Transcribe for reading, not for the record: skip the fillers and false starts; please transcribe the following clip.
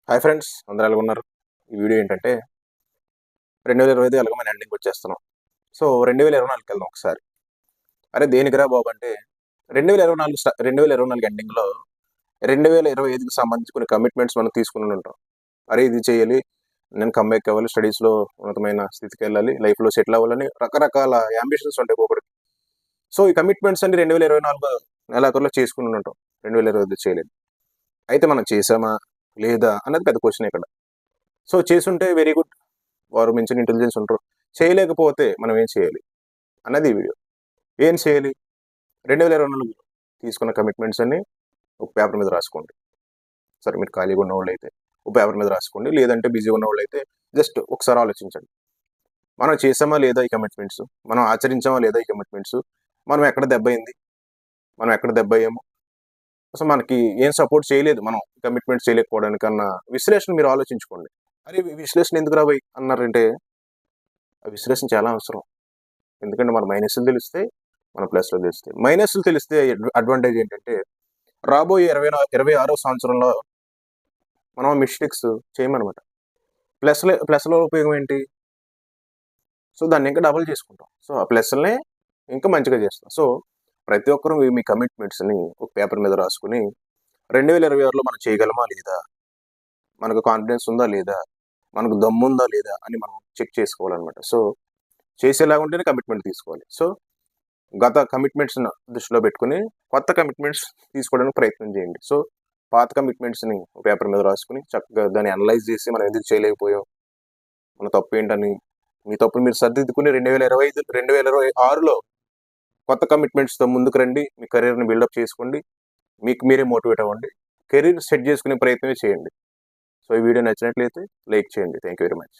Hi friends, అందరూ ఎలా ఉన్నారు? ఈ వీడియో ఏంటంటే 2025 ఎలాగో మన ఎండింగ్‌కి వచ్చేస్తున్నాం. సో 2024కి వెళ్దాం ఒకసారి. అరే దేనికిరా బాబు అంటే 2024 ఎండింగ్‌లో 2025కి సంబంధించి కొన్ని కమిట్మెంట్స్ మనం తీసుకొని ఉంటాం. అరే ఇది చేయాలి, నేను కమ్‌బ్యాక్ అవ్వాలి, స్టడీస్‌లో ఉన్నతమైన స్థితికెళ్ళాలి, లైఫ్‌లో సెటిల్ అవ్వాలని రకరకాల యాంబిషన్స్ ఉంటాయి ఒక్కొక్కడికి. సో ఈ కమిట్మెంట్స్ అన్ని 2024 నెలాఖరులో చేసుకొని ఉంటాం. 2025 చేయలేదు. అయితే మనం చేసామా? లేదా? అన్నది పెద్ద క్వెషన్ ఇక్కడ. సో చేసుంటే వెరీ గుడ్. వారు మించిన ఇంటెలిజెన్స్ ఉంటారు. చేయలేకపోతే మనం ఏం చేయాలి అన్నది ఈ వీడియో. ఏం చేయాలి? 2024 తీసుకున్న కమిట్మెంట్స్ అన్ని ఒక పేపర్ మీద రాసుకోండి. సరే మీరు ఖాళీగా ఉన్నవాళ్ళైతే ఒక పేపర్ మీద రాసుకోండి. లేదంటే బిజీగా ఉన్నవాళ్ళైతే జస్ట్ ఒకసారి ఆలోచించండి. మనం చేసామా లేదా ఈ కమిట్మెంట్స్? మనం ఆచరించామా లేదా ఈ కమిట్మెంట్స్? మనం ఎక్కడ దెబ్బయింది? మనం ఎక్కడ దెబ్బయ్యాము? అసలు మనకి ఏం సపోర్ట్ చేయలేదు మనం కమిట్మెంట్స్ చేయలేకపోవడానికన్న విశ్లేషణ మీరు ఆలోచించుకోండి. అరే విశ్లేషణ ఎందుకురా భయ్ అన్నారంటే, ఆ విశ్లేషణ చాలా అవసరం. ఎందుకంటే మన మైనస్లు తెలుస్తాయి, మన ప్లస్లు తెలుస్తాయి. మైనస్లు తెలిస్తే అడ్వాంటేజ్ ఏంటంటే రాబోయే 26వ సంవత్సరంలో మనం మిస్టేక్స్ చేయమనమాట. ప్లస్లో ఉపయోగం ఏంటి? సో దాన్ని ఇంకా డబుల్ చేసుకుంటాం. సో ఆ ప్లస్‌లనే ఇంకా మంచిగా చేస్తాం. సో ప్రతి ఒక్కరు మీ కమిట్మెంట్స్‌ని ఒక పేపర్ మీద రాసుకొని 2026లో మనం చేయగలమా లేదా? మనకు కాన్ఫిడెన్స్ ఉందా లేదా? మనకు దమ్ముందా లేదా? అని మనం చెక్ చేసుకోవాలనమాట. సో చేసేలాగా ఉంటేనే కమిట్మెంట్ తీసుకోవాలి. సో గత కమిట్మెంట్స్‌ని దృష్టిలో పెట్టుకొని కొత్త కమిట్మెంట్స్ తీసుకోవడానికి ప్రయత్నం చేయండి. సో పాత కమిట్మెంట్స్‌ని పేపర్ మీద రాసుకొని చక్కగా దాన్ని అనలైజ్ చేసి మనం ఎందుకు చేయలేకపోయాం? మన తప్పేంటని మీ తప్పులు మీరు సరిదిద్దుకొని 2026లో కొత్త కమిట్మెంట్స్‌తో ముందుకు రండి. మీ కెరియర్‌ని బిల్డప్ చేసుకోండి. మీకు మీరే మోటివేట్ అవ్వండి. కెరీర్ సెట్ చేసుకునే ప్రయత్నమే చేయండి. సో ఈ వీడియో నచ్చినట్లయితే లైక్ చేయండి. Thank you very much.